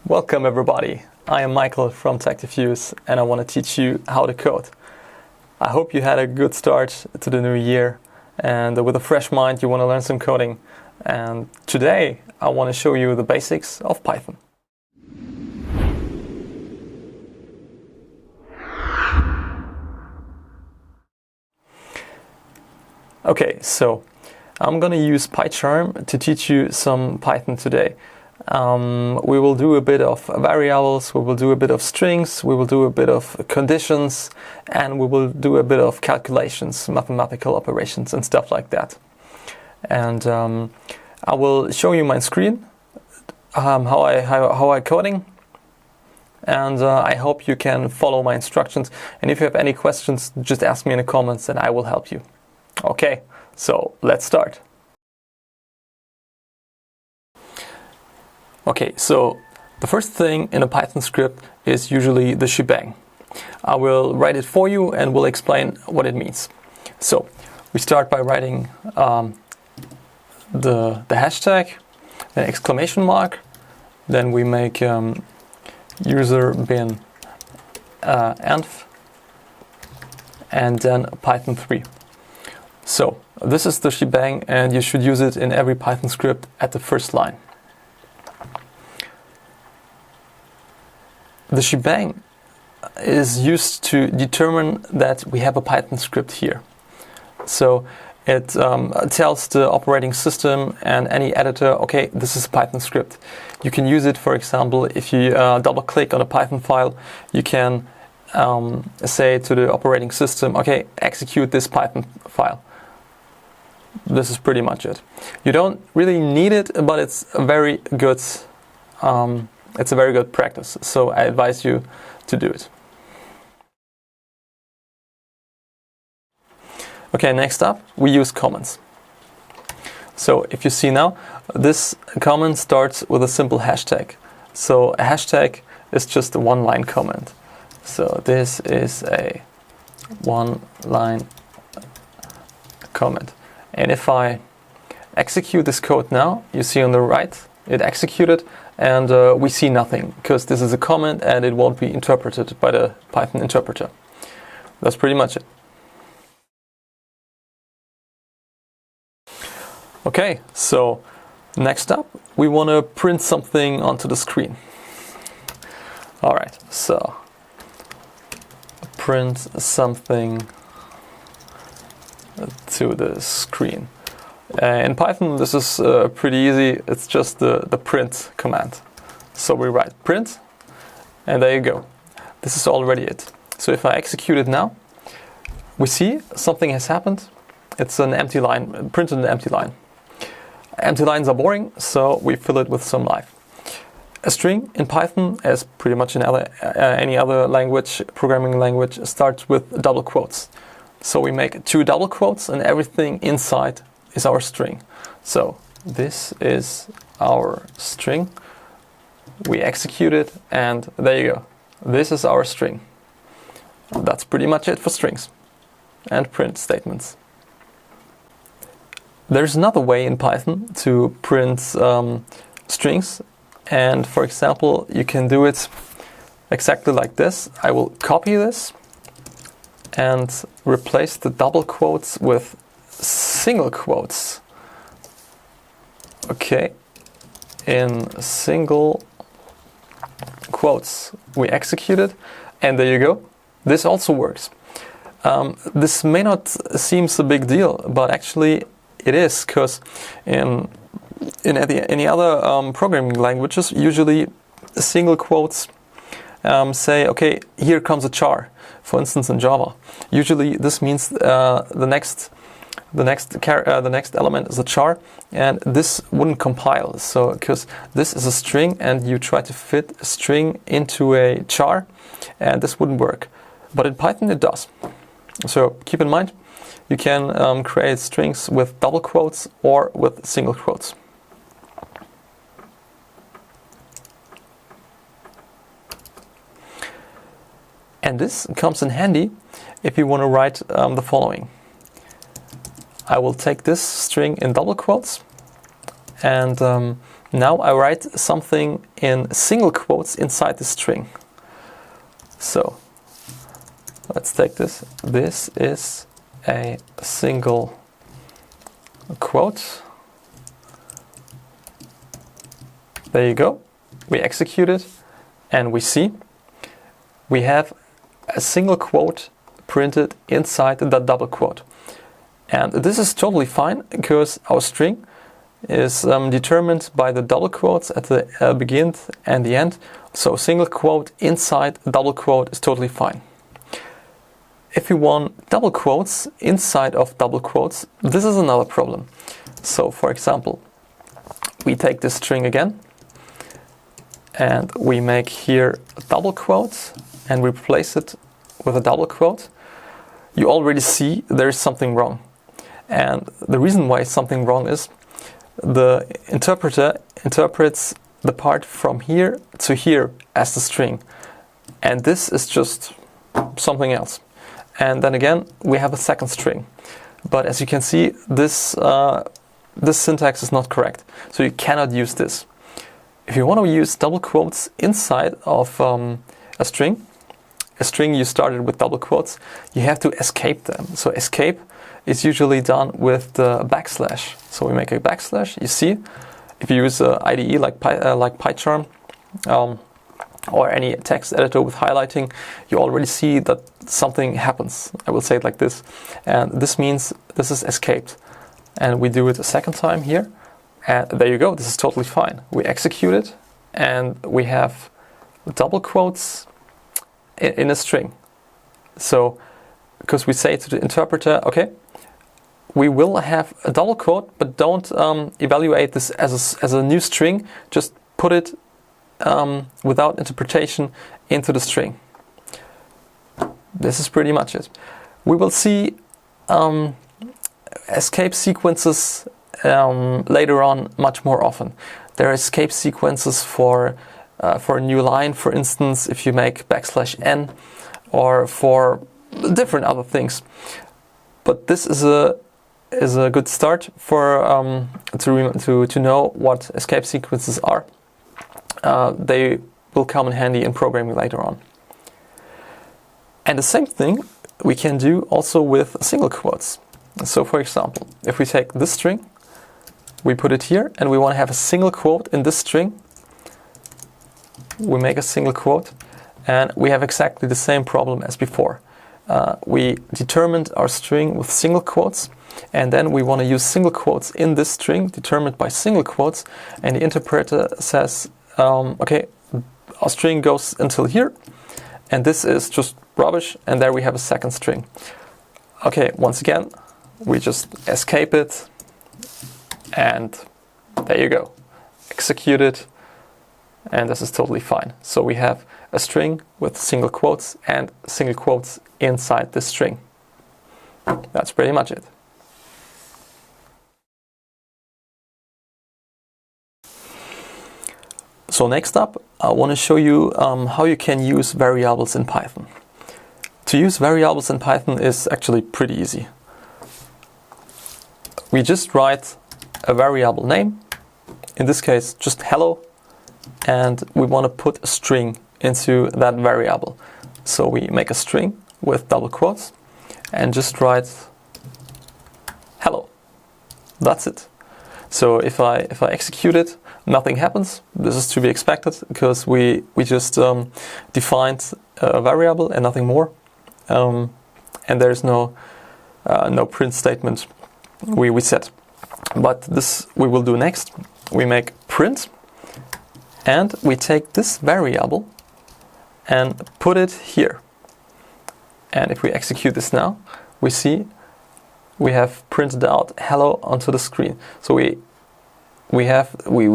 Welcome everybody, I am Michael from TechDiffuse and I want to teach you how to code. I hope you had a good start to the new year and with a fresh mind you want to learn some coding. And today I want to show you the basics of Python. Okay, so I'm going to use PyCharm to teach you some Python today. We will do a bit of variables, we will do a bit of strings, we will do a bit of conditions, and we will do a bit of calculations, mathematical operations and stuff like that. And I will show you my screen, how I coding, and I hope you can follow my instructions. And if you have any questions, just ask me in the comments and I will help you. Okay, so let's start. Okay, so the first thing in a Python script is usually the shebang. I will write it for you and will explain what it means. So we start by writing the hashtag, an exclamation mark, then we make user bin env, and then Python 3. So this is the shebang and you should use it in every Python script at the first line. The shebang is used to determine that we have a Python script here. So it tells the operating system and any editor, okay, this is a Python script. You can use it, for example, if you double click on a Python file, you can say to the operating system, okay, execute this Python file. This is pretty much it. You don't really need it, but it's a very good practice, so I advise you to do it. Okay, next up, we use comments. So if you see now, this comment starts with a simple hashtag. So a hashtag is just a one-line comment. So this is a one-line comment. And if I execute this code now, you see on the right, it executed, and we see nothing because this is a comment and it won't be interpreted by the Python interpreter. That's pretty much it. Okay, so next up we want to print something onto the screen. Alright, so print something to the screen. In Python this is pretty easy, it's just the print command. So we write print and there you go. This is already it. So if I execute it now, we see something has happened. It's an empty line, printed an empty line. Empty lines are boring, so we fill it with some life. A string in Python, as pretty much in any other language, programming language, starts with double quotes. So we make two double quotes and everything inside is our string. So this is our string. We execute it and there you go. This is our string. That's pretty much it for strings and print statements. There's another way in Python to print strings, and for example you can do it exactly like this. I will copy this and replace the double quotes with single quotes. Okay, in single quotes we execute it and there you go. This also works. This may not seem a big deal, but actually it is, because in any other programming languages usually single quotes say, okay, here comes a char. For instance, in Java, usually this means the next element is a char, and this wouldn't compile. So because this is a string and you try to fit a string into a char, and this wouldn't work. But in Python it does. So keep in mind, you can create strings with double quotes or with single quotes. And this comes in handy if you want to write the following. I will take this string in double quotes and Now I write something in single quotes inside the string. So let's take this. This is a single quote. There you go. We execute it and we see we have a single quote printed inside the double quote. And this is totally fine because our string is determined by the double quotes at the beginning and the end. So single quote inside double quote is totally fine. If you want double quotes inside of double quotes, this is another problem. So for example, we take this string again and we make here a double quote and we replace it with a double quote. You already see there is something wrong. And the reason why something wrong is the interpreter interprets the part from here to here as the string. And this is just something else. And then again, we have a second string. But as you can see, this syntax is not correct. So you cannot use this. If you want to use double quotes inside of a string you started with double quotes, you have to escape them. So escape is usually done with the backslash. So we make a backslash. You see, if you use an IDE like PyCharm or any text editor with highlighting, you already see that something happens. I will say it like this. And this means this is escaped. And we do it a second time here. And there you go. This is totally fine. We execute it and we have double quotes in a string. So because we say to the interpreter, okay, we will have a double quote, but don't evaluate this as a new string. Just put it without interpretation into the string. This is pretty much it. We will see escape sequences later on much more often. There are escape sequences for a new line, for instance, if you make \n, or for different other things. But this is a good start for to know what escape sequences are. They will come in handy in programming later on. And the same thing we can do also with single quotes. So for example, if we take this string, we put it here, and we want to have a single quote in this string. We make a single quote, and we have exactly the same problem as before. We determined our string with single quotes, and then we want to use single quotes in this string determined by single quotes, and the interpreter says, okay, our string goes until here, and this is just rubbish, and there we have a second string. Okay, once again, we just escape it, and there you go. Execute it, and this is totally fine. So we have a string with single quotes and single quotes inside this string. That's pretty much it. So next up, I want to show you how you can use variables in Python. To use variables in Python is actually pretty easy. We just write a variable name, in this case just hello, and we want to put a string into that variable. So we make a string with double quotes and just write hello. That's it. So if I execute it, nothing happens. This is to be expected because we just defined a variable and nothing more, and there's no print statement we set. But this we will do next. We make print, and we take this variable and put it here. And if we execute this now, we see we have printed out hello onto the screen. So we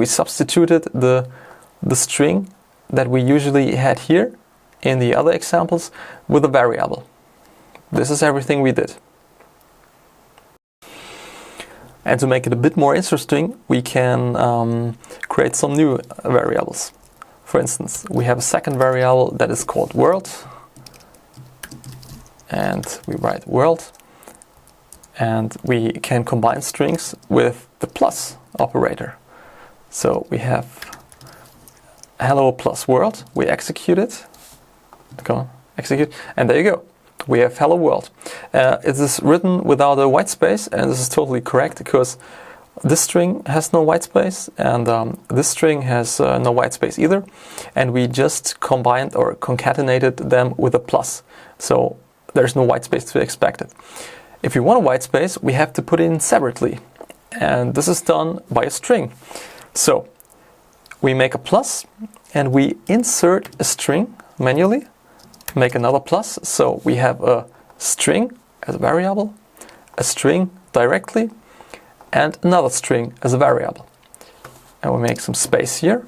substituted the string that we usually had here in the other examples with a variable. This is everything we did. And to make it a bit more interesting, we can create some new variables. For instance, we have a second variable that is called world, and we write world, and we can combine strings with the plus operator. So we have hello plus world. We execute it. Go on, execute, and there you go. We have hello world. It is written without a white space, and this is totally correct because this string has no white space, and this string has no white space either. And we just combined or concatenated them with a plus. So there's no white space to be expected. If you want a white space, we have to put it in separately. And this is done by a string. So we make a plus, and we insert a string manually, make another plus. So we have a string as a variable, a string directly, and another string as a variable. And we make some space here.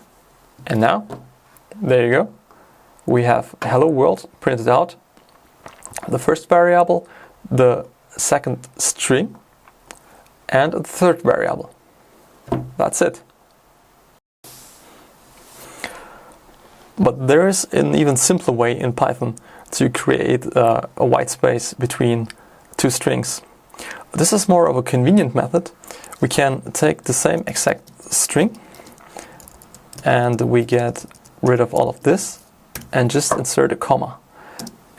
And now, there you go. We have hello world printed out. The first variable, the second string, and the third variable. That's it. But there is an even simpler way in Python to create a white space between two strings. This is more of a convenient method. We can take the same exact string and we get rid of all of this and just insert a comma.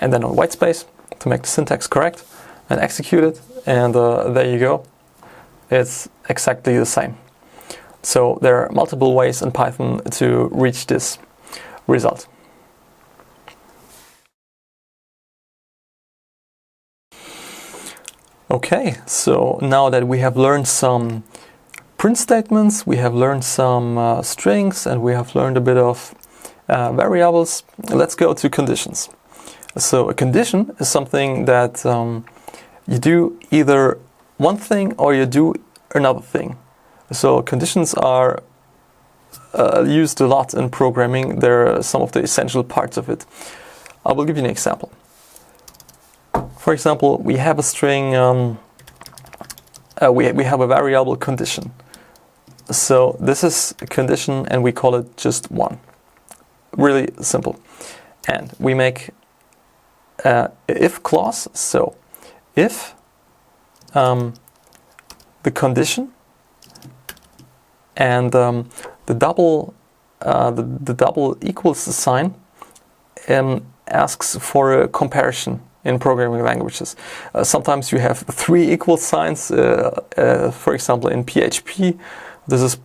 And then a white space to make the syntax correct and execute it, and there you go. It's exactly the same. So there are multiple ways in Python to reach this result. Okay, so now that we have learned some print statements, we have learned some strings, and we have learned a bit of variables, let's go to conditions. So a condition is something that you do either one thing or you do another thing. So conditions are used a lot in programming. They're some of the essential parts of it. I will give you an example. For example, we have a string, we have a variable condition. So this is a condition and we call it just one. Really simple. And we make an if clause. So if the condition and the double equals sign asks for a comparison in programming languages. Sometimes you have three equal signs. For example, in PHP, this is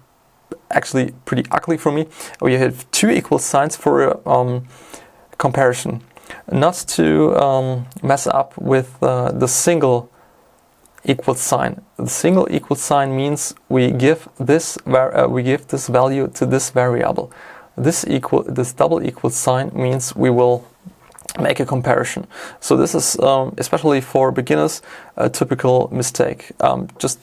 actually pretty ugly for me. We have two equal signs for a comparison, not to mess up with the single equal sign. The single equal sign means we give this value to this variable. This double equal sign means we will make a comparison. So this is especially for beginners a typical mistake. Just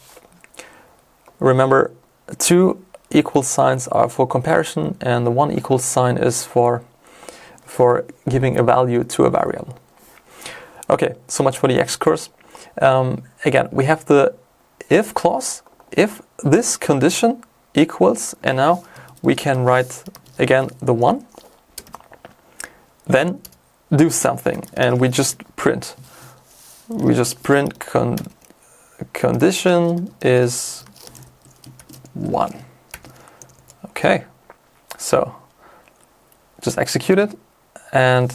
remember, two equal signs are for comparison, and the one equal sign is for giving a value to a variable. Okay, so much for the excursus. Again, we have the if clause. If this condition equals, and now we can write again the one, then do something, and we just print. We just print condition is 1. Okay, so just execute it, and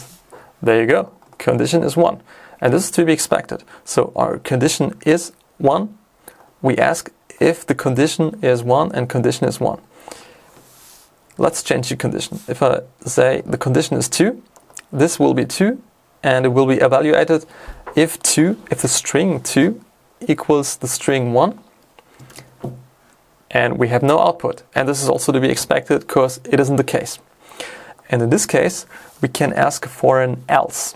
there you go. Condition is 1, and this is to be expected. So our condition is 1. We ask if the condition is 1 and condition is 1. Let's change the condition. If I say the condition is 2, this will be 2, and it will be evaluated if the string 2 equals the string 1, and we have no output. And this is also to be expected because it isn't the case. And in this case, we can ask for an else.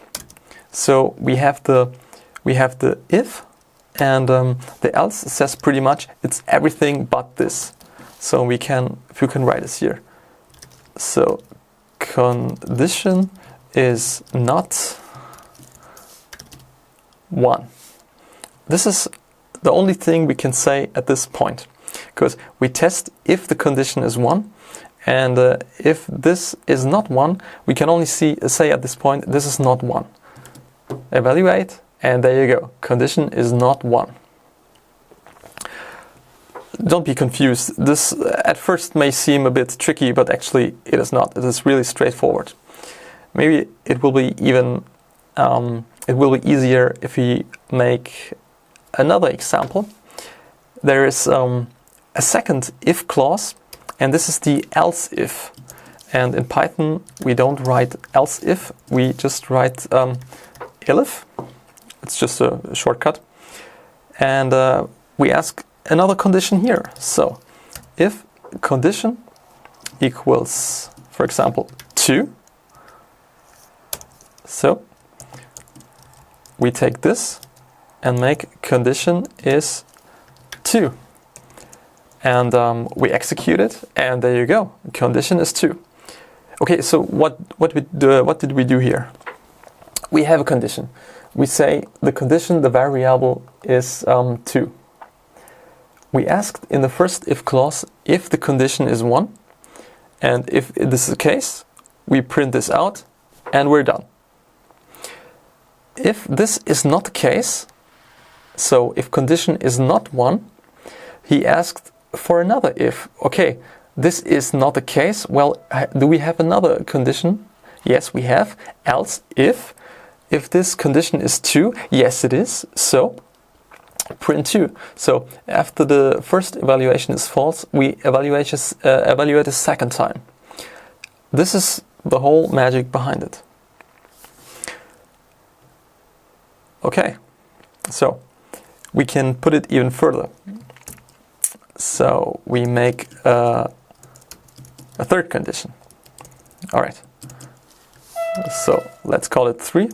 So we have the if, and the else says pretty much it's everything but this. So if you can write this here. So condition is not 1. This is the only thing we can say at this point, because we test if the condition is 1, and if this is not 1, we can only say at this point this is not 1. Evaluate, and there you go. Condition is not 1. don't be confused. This at first may seem a bit tricky, but actually it is not. It is really straightforward. Maybe it will be even easier if we make another example. There is a second if clause, and this is the else if. And in Python we don't write else if, we just write elif. It's just a shortcut. And we ask another condition here. So if condition equals, for example, 2, so we take this and make condition is 2. And we execute it, and there you go. Condition is 2. Okay, so what did we do here? We have a condition. We say the condition, the variable is 2. We asked in the first if clause if the condition is 1, and if this is the case, we print this out, and we're done. If this is not the case, so if condition is not 1, he asked for another if. Okay, this is not the case. Well, do we have another condition? Yes, we have. Else if this condition is 2, yes it is, so print 2. So after the first evaluation is false, we evaluate a second time. This is the whole magic behind it. Okay, so we can put it even further. So we make a third condition. All right. So let's call it 3.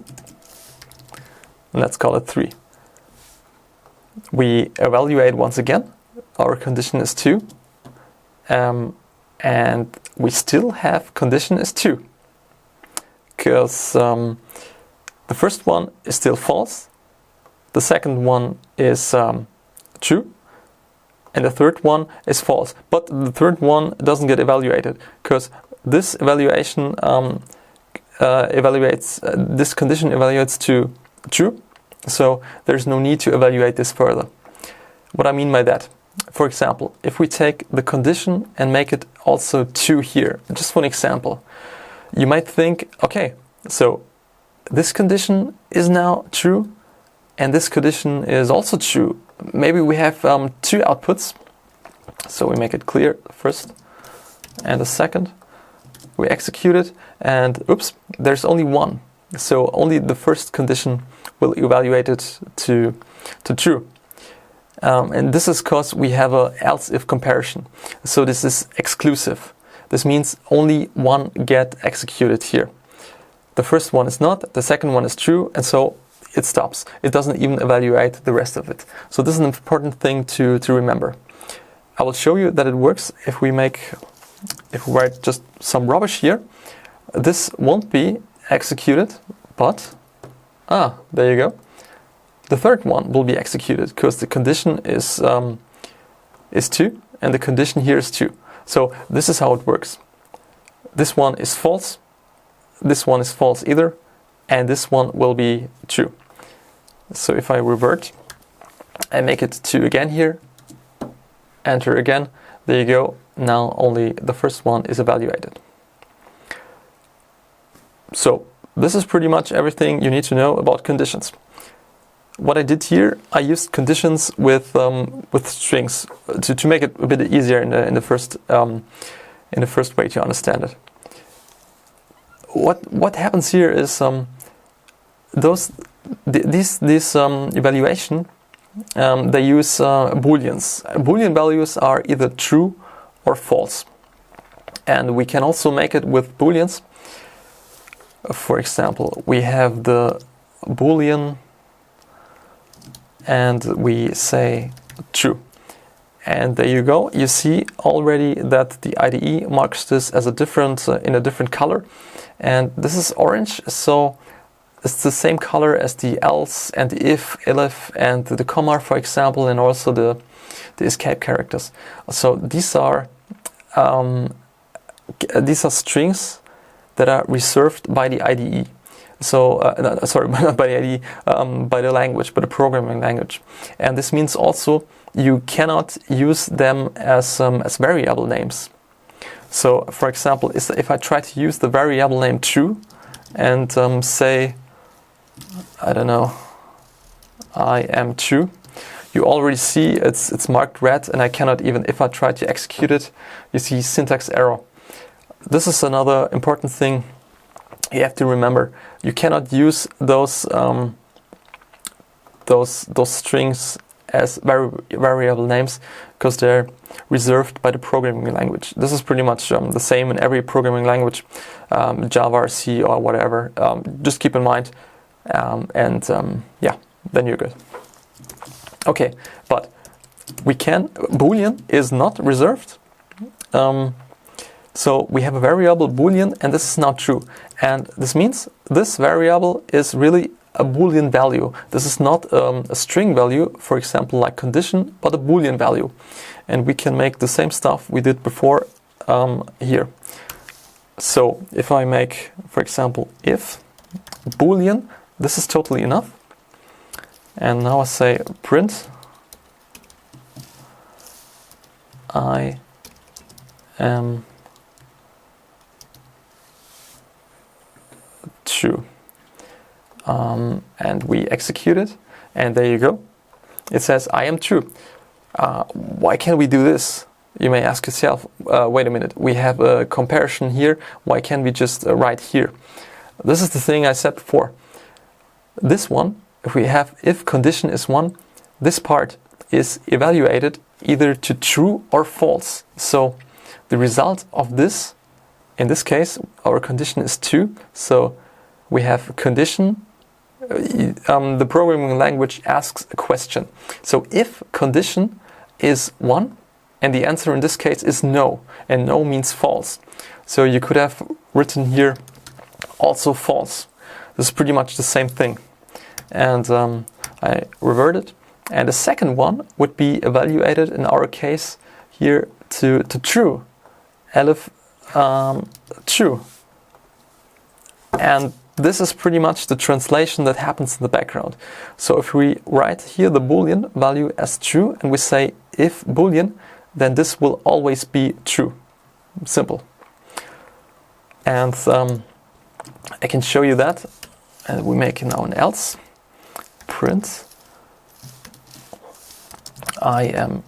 Let's call it 3. We evaluate once again. Our condition is 2. And we still have condition is 2. Because the first one is still false. The second one is true. And the third one is false. But the third one doesn't get evaluated, because this evaluation this condition evaluates to true. So there's no need to evaluate this further. What I mean by that, for example, if we take the condition and make it also 2 here, just for an example, you might think, okay, so this condition is now true, and this condition is also true. Maybe we have 2 outputs, so we make it clear first and the second. We execute it, and oops, there's only 1. So only the first condition will evaluate it to true. And this is because we have a else if comparison. So this is exclusive. This means only one get executed here. The first one is not, the second one is true, and so it stops. It doesn't even evaluate the rest of it. So this is an important thing to remember. I will show you that it works if we write just some rubbish here. This won't be executed, but there you go. The third one will be executed because the condition is 2, and the condition here is 2. So this is how it works. This one is false. This one is false either, and this one will be true. So if I revert and make it 2 again here, enter again, there you go. Now only the first one is evaluated. So this is pretty much everything you need to know about conditions. What I did here, I used conditions with strings to make it a bit easier in the first way to understand it. What happens here is these evaluation they use booleans. Boolean values are either true or false, and we can also make it with booleans. For example, we have the boolean and we say true, and there you go. You see already that the IDE marks this as a different in a different color, and this is orange, so it's the same color as the else and the if, elif, and the comma, for example, and also the escape characters. So these are strings that are reserved by the IDE. So, sorry, not by the ID, by the language, by the programming language. And this means also you cannot use them as variable names. So, for example, if I try to use the variable name true and say, I don't know, I am true, you already see it's marked red, and I cannot even, if I try to execute it, you see syntax error. This is another important thing you have to remember. You cannot use those strings as variable names because they're reserved by the programming language. This is pretty much the same in every programming language, Java or C or whatever. Just keep in mind, yeah, then you're good. Okay, but we can, Boolean is not reserved. So we have a variable Boolean, and this is now true. And this means this variable is really a Boolean value. This is not a string value, for example, like condition, but a Boolean value. And we can make the same stuff we did before here. So if I make, for example, if Boolean, this is totally enough. And now I say print I am true. And we execute it, and there you go. It says I am true. Why can't we do this? You may ask yourself, wait a minute, we have a comparison here. Why can't we just write here? This is the thing I said before. This one, if we have if condition is 1, this part is evaluated either to true or false. So the result of this, in this case, our condition is 2. So we have condition. The programming language asks a question. So if condition is 1, and the answer in this case is no, and no means false. So you could have written here also false. This is pretty much the same thing. And I revert it. And the second one would be evaluated in our case here to true. Elif true. And this is pretty much the translation that happens in the background. So if we write here the Boolean value as true and we say if Boolean, then this will always be true. Simple. And I can show you that. And we make now an else. Print I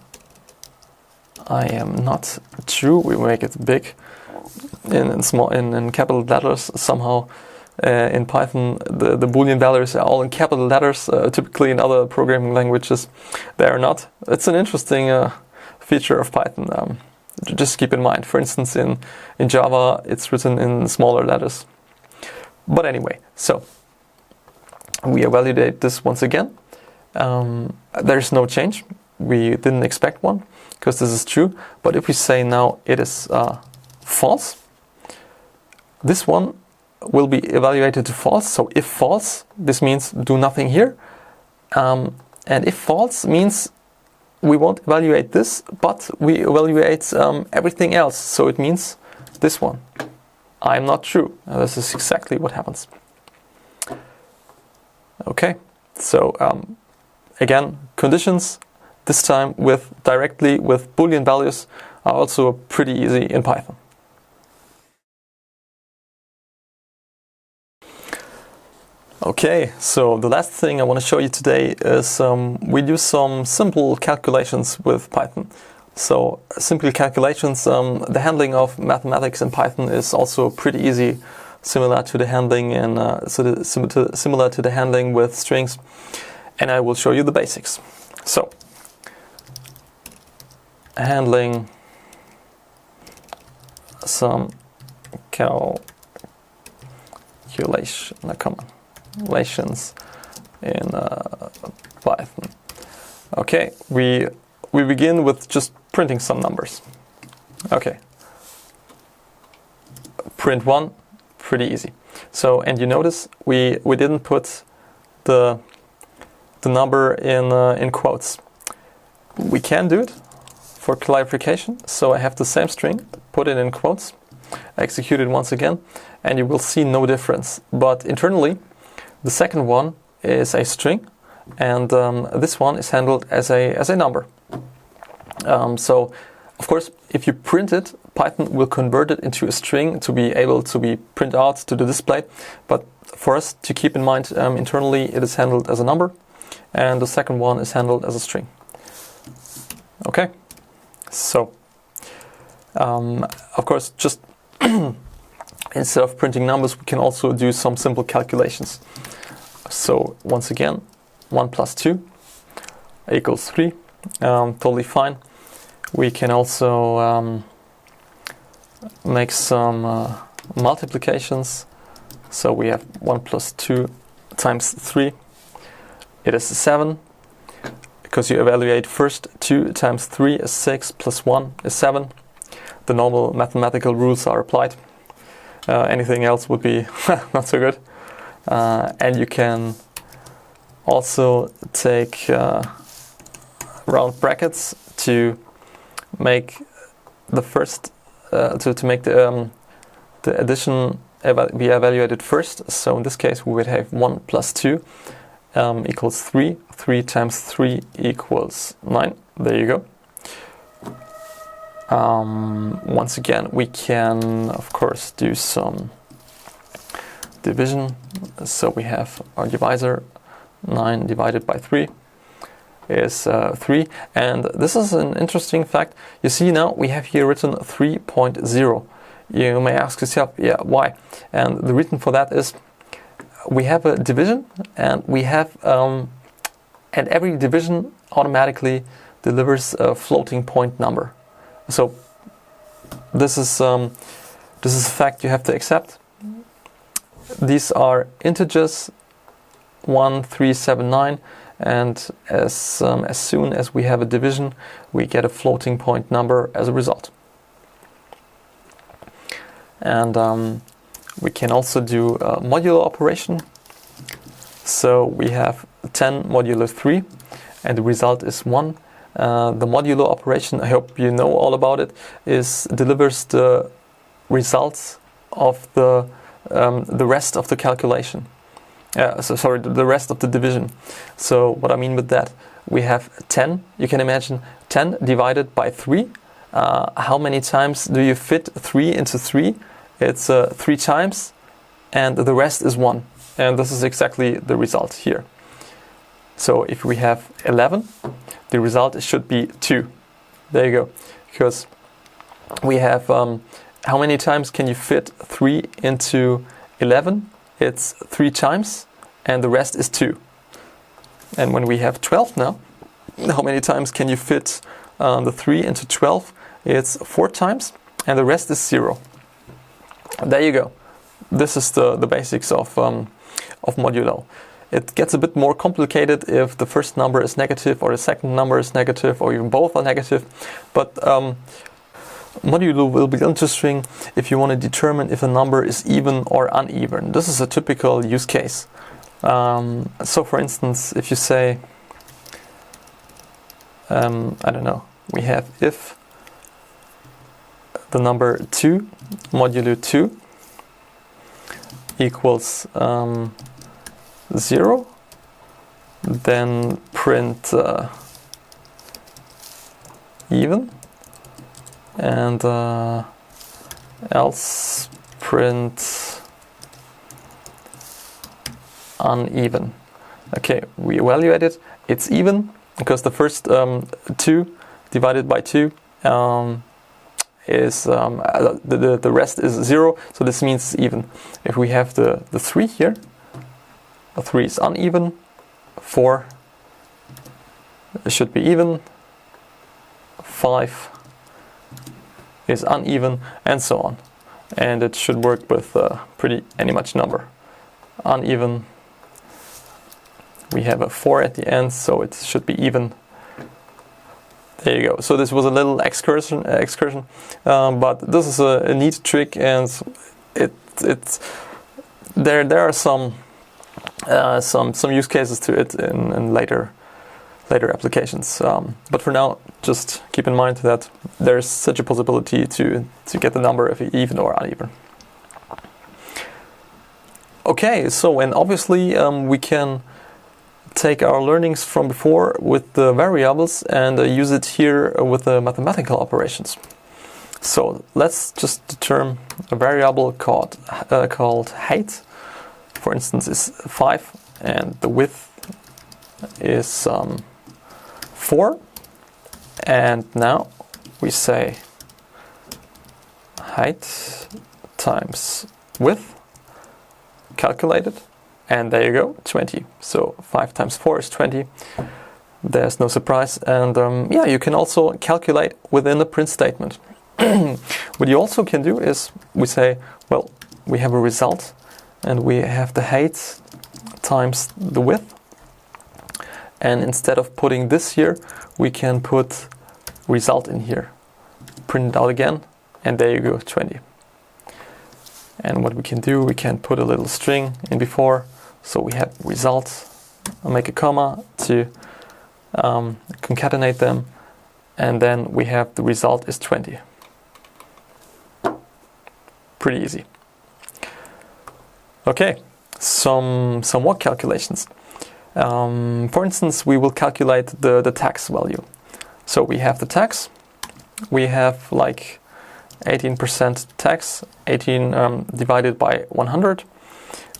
am not true. We make it big in small in capital letters somehow. In Python, the Boolean values are all in capital letters. Typically, in other programming languages, they are not. It's an interesting feature of Python. Just keep in mind. For instance, in Java, it's written in smaller letters. But anyway, so we evaluate this once again. There's no change. We didn't expect one because this is true. But if we say now it is false, this one will be evaluated to false. So if false, this means do nothing here. And if false means we won't evaluate this, but we evaluate everything else. So it means this one. I'm not true. And this is exactly what happens. Okay, so again, conditions, this time directly with Boolean values, are also pretty easy in Python. Okay, so the last thing I want to show you today is we do some simple calculations with Python. So simple calculations, the handling of mathematics in Python is also pretty easy, similar to the handling similar to the handling with strings, and I will show you the basics. So handling some calculations in Python. Okay, we begin with just printing some numbers. Okay, print 1, pretty easy. So, and you notice we didn't put the number in quotes. We can do it for clarification. So I have the same string, put it in quotes, execute it once again, and you will see no difference. But internally, the second one is a string, and this one is handled as a number. So, of course, if you print it, Python will convert it into a string to be able to be printed out to the display. But for us to keep in mind, internally it is handled as a number, and the second one is handled as a string. Okay, so of course, just instead of printing numbers, we can also do some simple calculations. So once again, 1 plus 2 equals 3, totally fine. We can also make some multiplications. So we have 1 plus 2 times 3. It is 7. Because you evaluate first, 2 times 3 is 6, plus 1 is 7. The normal mathematical rules are applied. Anything else would be not so good. And you can also take round brackets to make the first to make the addition be evaluated first. So in this case, we would have 1 plus 2 equals 3. 3 times 3 equals 9. There you go. Once again, we can, of course, do some division. So we have our divisor, 9 divided by 3 is 3. And this is an interesting fact. You see now we have here written 3.0. You may ask yourself, yeah, why? And the reason for that is we have a division, and we have and every division automatically delivers a floating point number. So this is a fact you have to accept. These are integers, 1, 3, 7, 9, and as soon as we have a division, we get a floating point number as a result. And we can also do a modulo operation. So we have 10 modulo 3, and the result is 1. The modulo operation, I hope you know all about it, delivers the results of the rest of the calculation. The rest of the division. So what I mean with that, we have 10. You can imagine 10 divided by 3. How many times do you fit 3 into 3? It's 3 times, and the rest is 1. And this is exactly the result here. So if we have 11, the result should be 2. There you go. Because we have, how many times can you fit 3 into 11? It's 3 times, and the rest is 2. And when we have 12 now, how many times can you fit the 3 into 12? It's 4 times, and the rest is 0. There you go. This is the basics of modulo. It gets a bit more complicated if the first number is negative, or the second number is negative, or even both are negative. But modulo will be interesting if you want to determine if a number is even or uneven. This is a typical use case. So for instance, if you say, I don't know, we have if the number 2 modulo 2 equals 0, then print even, and else print uneven. Okay, we evaluate it. It's even because the first 2 divided by 2 is the rest is 0, so this means it's even. If we have the 3 here, the 3 is uneven, 4 should be even, 5 is uneven, and so on. And it should work with pretty any much number. Uneven, we have a 4 at the end, so it should be even. There you go. So this was a little excursion, but this is a neat trick, and there are some use cases to it in later later applications. But for now, just keep in mind that there's such a possibility to get the number if even or uneven. Okay, so and obviously we can take our learnings from before with the variables and use it here with the mathematical operations. So let's just determine a variable called height. For instance, is 5, and the width is 4. And now we say height times width, calculated, and there you go, 20. So 5 times 4 is 20. There's no surprise. And yeah, you can also calculate within the print statement. What you also can do is we say, well, we have a result and we have the height times the width. And instead of putting this here, we can put result in here. Print it out again, and there you go, 20. And what we can do, we can put a little string in before. So we have result, I'll make a comma to concatenate them, and then we have the result is 20. Pretty easy. Okay, some more calculations. For instance, we will calculate the tax value. So we have the tax, we have like 18% tax, 18 divided by 100.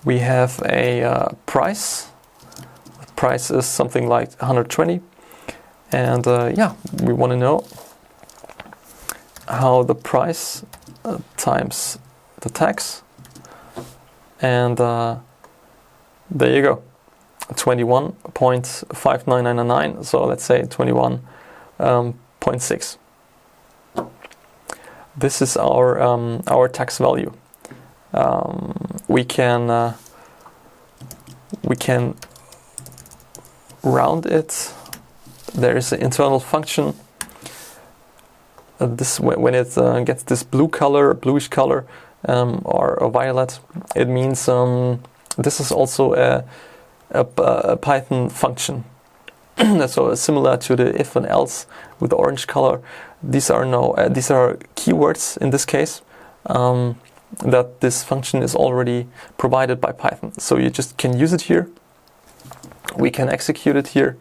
We have a price. The price is something like 120. And yeah, we want to know how the price times the tax. And there you go, 21.59999. So let's say 21.6. This is our tax value. We can round it. There is an internal function. This when it gets this bluish color, or a violet, it means this is also a Python function. So similar to the if and else with the orange color. These are keywords in this case, that this function is already provided by Python. So you just can use it here. We can execute it here,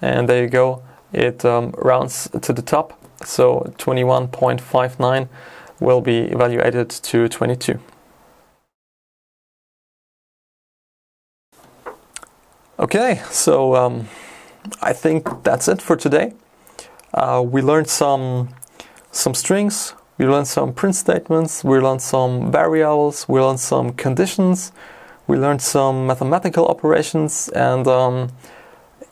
and there you go. It rounds to the top. So 21.59 will be evaluated to 22. Okay, so I think that's it for today. We learned some strings, we learned some print statements, we learned some variables, we learned some conditions, we learned some mathematical operations, and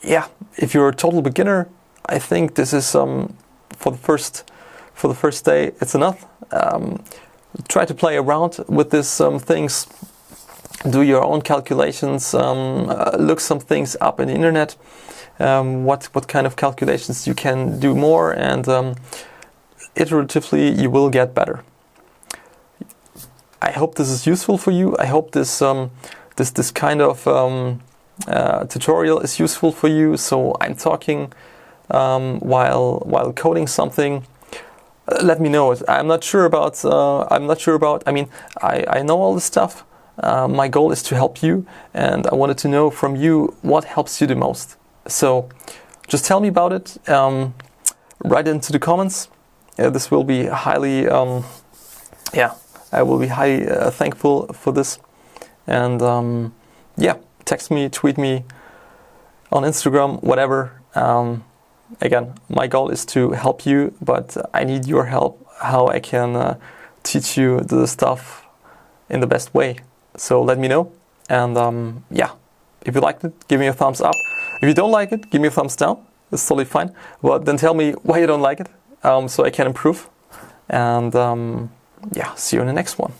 yeah, if you're a total beginner, I think this is for the first day, it's enough. Try to play around with these things. Do your own calculations. Look some things up in the internet. What kind of calculations you can do more, and iteratively you will get better. I hope this is useful for you. I hope this this kind of tutorial is useful for you. So I'm talking while coding something. Let me know. I'm not sure about. I mean, I know all this stuff. My goal is to help you, and I wanted to know from you what helps you the most. So just tell me about it. Write it into the comments. This will be highly, yeah, I will be highly thankful for this. And yeah, text me, tweet me on Instagram, whatever. Again, my goal is to help you, but I need your help how I can teach you the stuff in the best way. So let me know. And yeah, if you liked it, give me a thumbs up. If you don't like it, give me a thumbs down. It's totally fine. But then tell me why you don't like it, so I can improve. And yeah, see you in the next one.